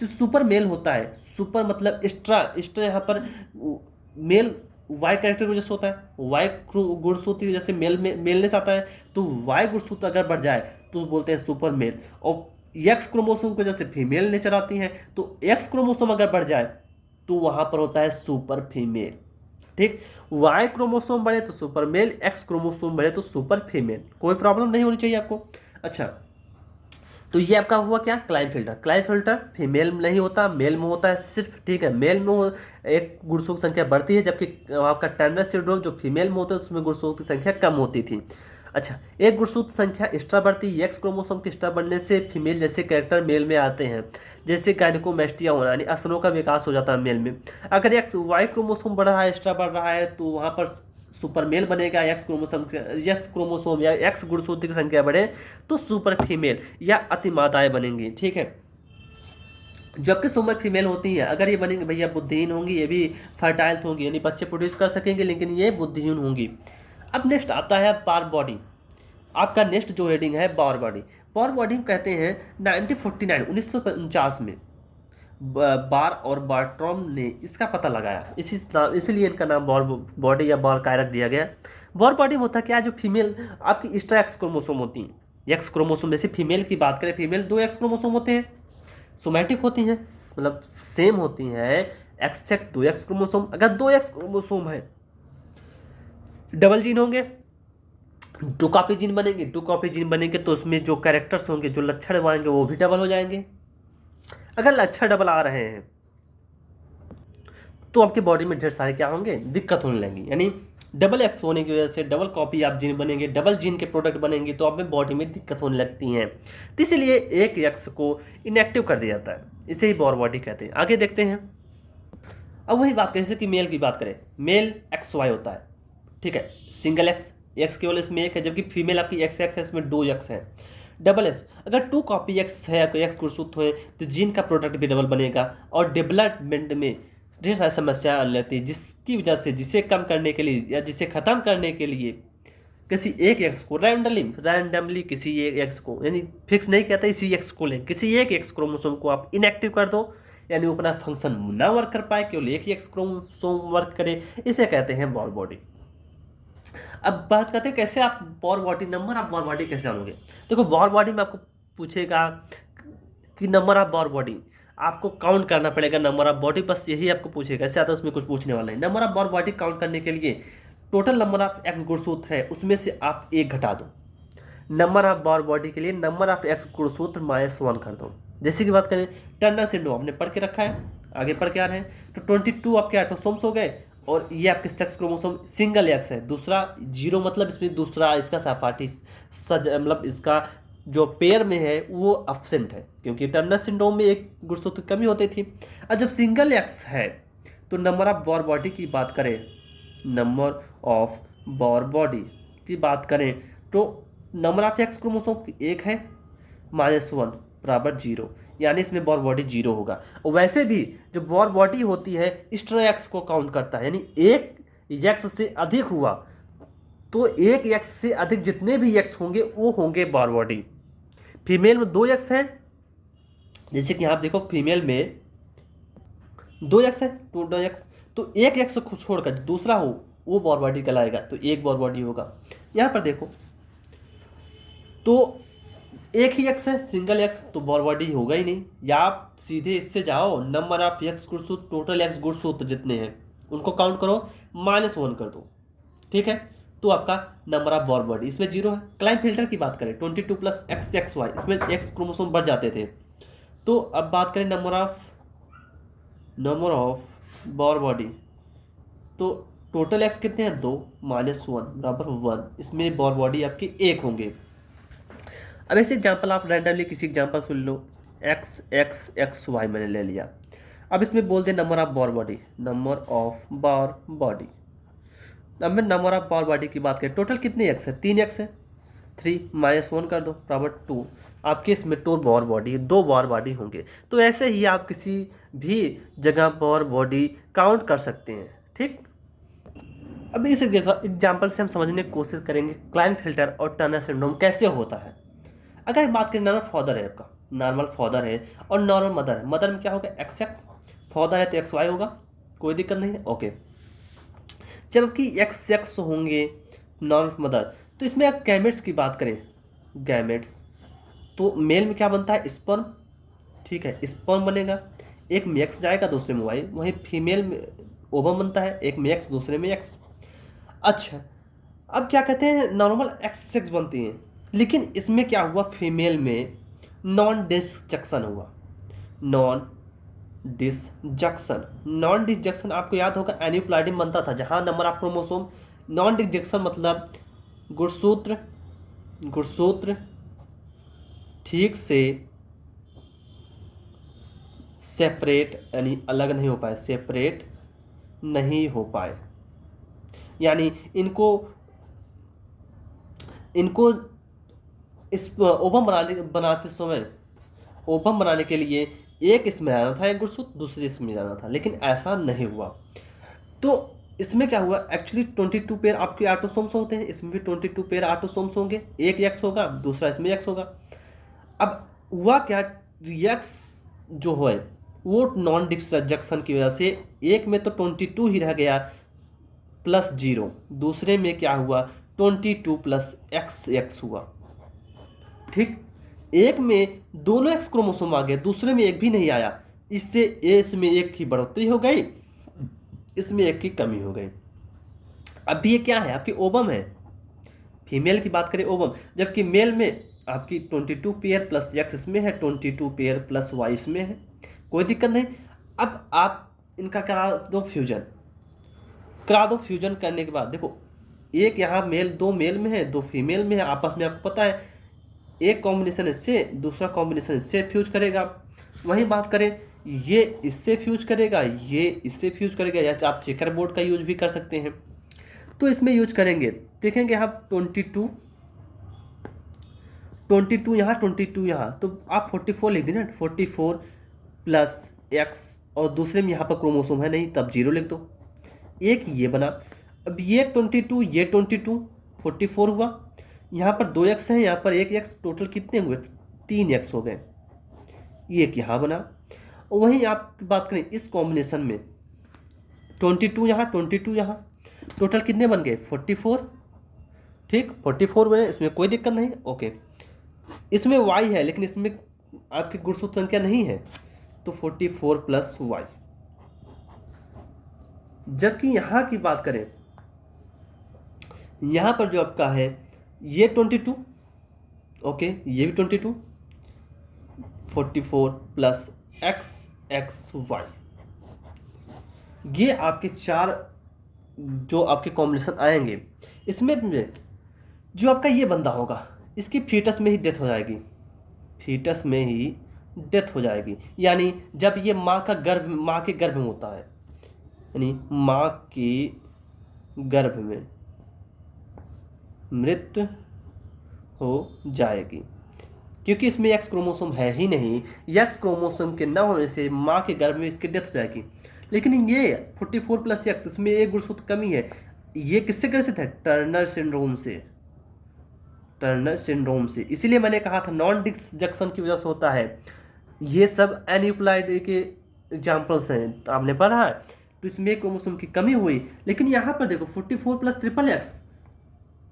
जो सुपर मेल होता है, सुपर मतलब एक्स्ट्रा, एक्स्ट्रा यहाँ पर मेल वाई कैरेक्टर की वजह से होता है, वाई गुणसूत्र की वजह से मेलनेस आता है। तो वाई गुणसूत्र अगर बढ़ जाए तो बोलते हैं सुपर मेल, और एक्स क्रोमोसोम की वजह से फीमेल नेचर आती है। तो एक्स क्रोमोसोम अगर बढ़ जाए तो वहां पर होता है सुपर फीमेल। ठीक, वाई क्रोमोसोम बढ़े तो सुपर मेल, एक्स क्रोमोसोम बढ़े तो सुपर फीमेल, कोई प्रॉब्लम नहीं होनी चाहिए आपको। अच्छा, तो ये आपका हुआ क्या, क्लाइनफेल्टर। क्लाइनफेल्टर फीमेल में नहीं होता, मेल में होता है सिर्फ। ठीक है, मेल में एक गुणसूत्र संख्या बढ़ती है, जबकि आपका टर्नर सिंड्रोम जो फीमेल में होता है उसमें गुणसूत्र की संख्या कम होती थी। अच्छा, एक गुणसूत्र संख्या एक्स्ट्रा बढ़ती है, एक्स क्रोमोसोम के एक्स्ट्रा बढ़ने से फीमेल जैसे कैरेक्टर मेल में आते हैं, जैसे गायनेकोमेस्टिया होना, यानी स्तनों का विकास हो जाता है मेल में। अगर एक्स वाई क्रोमोसोम बढ़ रहा है, एक्स्ट्रा बढ़ रहा है, तो वहाँ पर सुपर मेल बनेगा। एक्स क्रोमोसोम या एक्स गुणसूत्र की संख्या बढ़े तो सुपर फीमेल या अतिमादाएं बनेंगी। ठीक है, जबकि सुपर फीमेल होती है, अगर ये बनेंगे भैया बुद्धिहीन होंगी, ये भी फर्टाइल होंगी, यानी बच्चे प्रोड्यूस कर सकेंगे, लेकिन ये बुद्धिहीन होंगी। अब नेक्स्ट आता है बार बॉडी। आपका नेक्स्ट जो हेडिंग है बार बॉडी। बार बॉडी कहते हैं 1949 में बार और बार्ट्रॉम ने इसका पता लगाया, इसीलिए इनका नाम बार बॉडी या बार काय रख दिया गया। बार बॉडी में होता क्या है, जो फीमेल आपकी एक्स्ट्रा एक्स क्रोमोसोम होती हैं, एक्स क्रोमोसोम, जैसे फीमेल की बात करें, फीमेल 2 एक्स क्रोमोसोम होते हैं, सोमैटिक होती हैं, मतलब सेम होती हैं, एक्सेप्ट 2 एक्स क्रोमोसोम। अगर 2 एक्स क्रोमोसोम है, डबल जीन होंगे, 2 कॉपी जीन बनेंगे, 2 कॉपी जीन बनेंगे तो उसमें जो कैरेक्टर्स होंगे, जो लक्षण आएंगे वो भी डबल हो जाएंगे। अगर लक्षण डबल आ रहे हैं तो आपकी बॉडी में ढेर सारे क्या होंगे, दिक्कत होने लगेंगी। यानी डबल एक्स होने की वजह से डबल कॉपी आप जीन बनेंगे, डबल जीन के प्रोडक्ट बनेंगे, तो आप में बॉडी में दिक्कत होने लगती हैं। तो इसलिए एक एक्स को इनएक्टिव कर दिया जाता है, इसे ही बार बॉडी कहते हैं। आगे देखते हैं। अब वही बात करें, जैसे कि मेल की बात करें, मेल एक्स वाई होता है। ठीक है, सिंगल एक्स, एक्स केवल इसमें एक है, जबकि फीमेल आपकी एक्स एक्स है, इसमें 2 एक्स है। डबल एक्स, अगर 2 कॉपी एक्स है, आपको एक्स गुणसूत्र है, तो जीन का प्रोडक्ट भी डबल बनेगा, और डेवलपमेंट में ढेर सारी समस्या आने लगती है, जिसकी वजह से जिसे कम करने के लिए या जिसे ख़त्म करने के लिए किसी एक एक्स को रैंडमली किसी एक एक्स को, यानी फिक्स नहीं कहता इसी एक्स को लें, किसी एक एक्स क्रोमोसोम को आप इनएक्टिव कर दो, यानी वो अपना फंक्शन ना वर्क कर पाए, केवल एक ही एक्स क्रोमोसोम वर्क करे, इसे कहते हैं बार बॉडी। अब बात करते हैं कैसे आप bar body, number of bar body कैसे जानोगे। देखो, बार बॉडी में आपको पूछेगा कि नंबर ऑफ बार बॉडी, आपको काउंट करना पड़ेगा नंबर ऑफ बॉडी, बस यही आपको पूछेगा, ऐसे आता है उसमें कुछ पूछने वाला नहीं। Number of bar body count करने के लिए टोटल नंबर ऑफ एक्स गुणसूत्र है उसमें से आप 1 घटा दो। नंबर ऑफ बार बॉडी के लिए नंबर ऑफ एक्स गुणसूत्र -1 कर दो। जैसे कि बात करें टर्नर सिंड्रोम, आपने पढ़ के रखा है, आगे पढ़ के आ रहे हैं, तो 22 आपके ऑटोसोम्स हो गए, और ये आपके सेक्स क्रोमोसोम सिंगल एक्स है, दूसरा 0, मतलब इसमें दूसरा इसका सहपाठी मतलब इसका जो पेयर में है वो अब्सेंट है, क्योंकि टर्नर सिंड्रोम में एक गुणसूत्र की कमी होती थी। और जब सिंगल एक्स है तो नंबर ऑफ बार बॉडी की बात करें, नंबर ऑफ बार बॉडी की बात करें तो नंबर ऑफ एक्स क्रोमोसोम 1 है -1, बराबर 0, यानी इसमें बॉर बॉडी 0 होगा। और वैसे भी जो बॉर बॉडी होती है एक्स्ट्रा एक्स को काउंट करता है, यानी एक एक्स से अधिक हुआ तो एक एक्स से अधिक जितने भी एक्स होंगे वो होंगे बॉर बॉडी। फीमेल में 2 एक्स हैं, जैसे कि आप देखो फीमेल में 2 एक्स है, 2 एक्स, तो एक एक्स को छोड़कर दूसरा हो वो बॉर बॉडी कहलाएगा, तो एक बॉर बॉडी होगा। यहाँ पर देखो तो एक ही एक्स है, सिंगल एक्स, तो बॉर बॉडी होगा ही नहीं। या आप सीधे इससे जाओ, नंबर ऑफ एक्स गुणसूत्र, टोटल एक्स गुणसूत्र जितने हैं उनको काउंट करो, -1 कर दो, ठीक है, तो आपका नंबर ऑफ बॉर बॉडी इसमें 0 है। क्लाइनफेल्टर की बात करें 22 प्लस एक्स एक्स वाई, इसमें एक्स क्रोमोसोम बढ़ जाते थे। तो अब बात करें नंबर ऑफ बॉर बॉडी, तो टोटल एक्स कितने हैं 2 -1 बराबर 1, इसमें बॉर बॉडी आपके 1 होंगे। अब ऐसे एग्जांपल आप रैंडमली किसी एग्जांपल सुन लो, एक्स एक्स एक्स वाई मैंने ले लिया। अब इसमें बोल दे number of bar body, number of bar body. अब मैं नंबर ऑफ बॉर बॉडी की बात करें, टोटल कितने एक्स है, 3 एक्स है, 3 -1 कर दो बराबर 2, आपके इसमें 2 बॉर बॉडी, 2 बॉर बॉडी होंगे। तो ऐसे ही आप किसी भी जगह बॉर बॉडी काउंट कर सकते हैं, ठीक। अब इस एग्जाम्पल से हम समझने की कोशिश करेंगे क्लाइनफेल्टर और टर्नर सिंड्रोम कैसे होता है। अगर हम बात करें नॉर्मल फादर है आपका, नॉर्मल फादर है और नॉर्मल मदर है, मदर में क्या होगा एक्स एक्स, फादर है तो एक्स वाई होगा, कोई दिक्कत नहीं है, ओके। जबकि एक्स एक्स होंगे नॉर्मल मदर, तो इसमें आप गैमेट्स की बात करें, गैमेट्स तो मेल में क्या बनता है स्पर्म, ठीक है, स्पर्म बनेगा, एक में एक्स जाएगा दूसरे में वाई, वहीं फीमेल में ओवम बनता है, एक में एक्स दूसरे में एक्स। अच्छा, अब क्या कहते हैं नॉर्मल एक्स सेक्स बनती हैं, लेकिन इसमें क्या हुआ फीमेल में नॉन डिसजंक्शन हुआ, नॉन डिसजंक्शन आपको याद होगा एन्यूप्लाइडियम बनता था, जहां number of chromosome, non disjunction मतलब गुणसूत्र ठीक से सेपरेट यानी अलग नहीं हो पाए, सेपरेट नहीं हो पाए, यानी इनको इस ओवम बनाते समय ओवम बनाने के लिए एक इसमें जाना था, एक गुणसूत्र दूसरे इसमें जाना था, लेकिन ऐसा नहीं हुआ। तो इसमें क्या हुआ एक्चुअली 22 पेयर आपके ऑटोसोम्स होते हैं, इसमें भी 22 पेयर ऑटोसोम्स होंगे, एक एक्स होगा दूसरा इसमें एक्स होगा। अब हुआ क्या, एक्स जो है वो नॉन डिसजंक्शन की वजह से एक में तो 22 ही रह गया +0, दूसरे में क्या हुआ 22 प्लस एक्स एक्स हुआ, ठीक। एक में दोनों एक्स क्रोमोसोम आ गए, दूसरे में एक भी नहीं आया, इससे इसमें एक की बढ़ोतरी हो गई, इसमें एक की कमी हो गई। अब ये क्या है आपकी ओवम है, फीमेल की बात करें ओवम, जबकि मेल में आपकी 22 पेयर प्लस एक्स इसमें है, 22 पेयर प्लस वाई इसमें है, कोई दिक्कत नहीं। अब आप इनका करा दो फ्यूजन, फ्यूजन करने के बाद देखो एक यहाँ मेल, 2 मेल में है 2 फीमेल में है, आपस में आपको पता है एक कॉम्बिनेशन इससे दूसरा कॉम्बिनेशन इससे फ्यूज करेगा। वहीं बात करें ये इससे फ्यूज करेगा, ये इससे फ्यूज करेगा, या आप चेकर बोर्ड का यूज भी कर सकते हैं। तो इसमें यूज करेंगे, देखेंगे आप 22 यहाँ 22 यहाँ, तो आप 44 लिख देना, 44 प्लस एक्स, और दूसरे में यहाँ पर क्रोमोसोम है नहीं तब 0 लिख दो, एक ये बना। अब ये 22 ये 22 44 हुआ, यहाँ पर 2 एक्स हैं, यहाँ पर 1 एक्स, टोटल कितने हुए 3 एक्स हो गए, ये एक यहाँ बना। और वहीं आप बात करें इस कॉम्बिनेशन में 22 यहाँ 22 यहाँ, टोटल कितने बन गए 44, ठीक 44 बने, इसमें कोई दिक्कत नहीं, ओके। इसमें y है लेकिन इसमें आपकी गुणसूत्र संख्या नहीं है, तो 44 प्लस वाई। जबकि यहाँ की बात करें, यहाँ पर जो आपका है ये 22, ओके, ये भी 22, 44 प्लस एक्स एक्स वाई, ये आपके 4 जो आपके कॉम्बिनेशन आएंगे। इसमें जो आपका ये बंदा होगा इसकी फीटस में ही डेथ हो जाएगी, फीटस में ही डेथ हो जाएगी, यानी जब ये माँ के गर्भ में होता है, यानी माँ के गर्भ में मृत्यु हो जाएगी। क्योंकि इसमें एक्स क्रोमोसोम है ही नहीं। एक्स क्रोमोसोम के न होने से माँ के गर्भ में इसकी डेथ हो जाएगी। लेकिन ये 44+X, इसमें एक गुणसूत्र कमी है। ये किससे ग्रसित है? टर्नर सिंड्रोम से। टर्नर सिंड्रोम से, इसीलिए मैंने कहा था नॉन डिसजंक्शन की वजह से होता है। ये सब एन्यूप्लाइड के एग्जाम्पल्स हैं, तो आपने पढ़ा है। तो इसमें एक क्रोमोसोम की कमी हुई। लेकिन यहाँ पर देखो 44+XXX,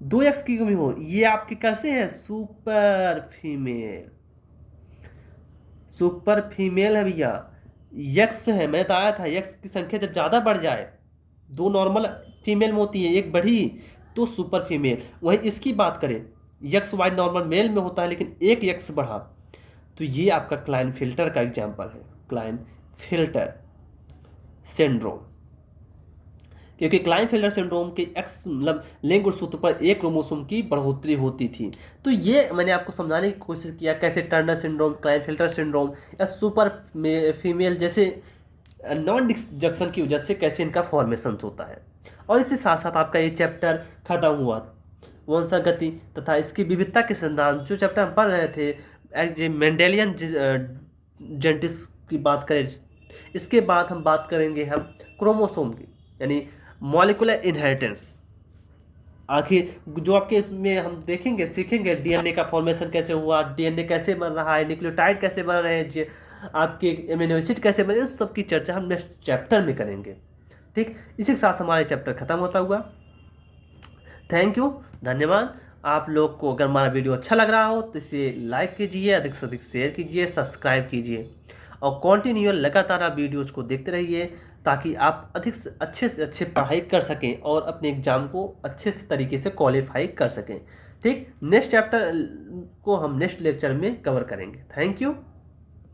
2X की कमी हो, ये आपके कैसे है? Super female. सुपर फीमेल है भैया। यक्स है, मैंने बताया था यक्स की संख्या जब ज़्यादा बढ़ जाए, 2 नॉर्मल फीमेल में होती है, एक बढ़ी तो सुपर फीमेल। वहीं इसकी बात करें, यक्स वाई नॉर्मल मेल में होता है, लेकिन एक यक्स बढ़ा, तो ये आपका क्लाइनफिल्टर का एग्जाम्पल है, क्लाइनफिल्टर सिंड्रोम। क्योंकि क्लाइनफिल्टर सिंड्रोम के एक्स मतलब लिंग गुणसूत्र पर एक क्रोमोसोम की बढ़ोतरी होती थी। तो ये मैंने आपको समझाने की कोशिश किया कैसे टर्नर सिंड्रोम, क्लाइनफिल्टर सिंड्रोम या सुपर फीमेल जैसे नॉन डिसजंक्शन की वजह से कैसे इनका फॉर्मेशन होता है। और इसके साथ साथ आपका ये चैप्टर खत्म हुआ, वंशागति तथा इसकी विविधता के सिद्धांत, जो चैप्टर हम पढ़ रहे थे मेंडेलियन जेनेटिक्स की बात करें। इसके बाद हम बात करेंगे हम क्रोमोसोम की, यानी मॉलिक्यूलर इनहेरिटेंस। आखिर जो आपके इसमें हम देखेंगे सीखेंगे डीएनए का फॉर्मेशन कैसे हुआ, डीएनए कैसे बन रहा है, न्यूक्लियोटाइड कैसे बन रहे हैं, आपके एमिनो एसिड कैसे बने, उस सब की चर्चा हम नेक्स्ट चैप्टर में करेंगे। ठीक, इसी के साथ हमारे चैप्टर खत्म होता हुआ। थैंक यू, धन्यवाद। आप लोग को अगर हमारा वीडियो अच्छा लग रहा हो तो इसे लाइक कीजिए, अधिक से अधिक शेयर कीजिए, सब्सक्राइब कीजिए और कंटिन्यू लगातार आप वीडियोज़ को देखते रहिए, ताकि आप अधिक से अच्छे पढ़ाई कर सकें और अपने एग्ज़ाम को अच्छे से तरीके से क्वालिफाई कर सकें। ठीक, नेक्स्ट चैप्टर को हम नेक्स्ट लेक्चर में कवर करेंगे। Thank you.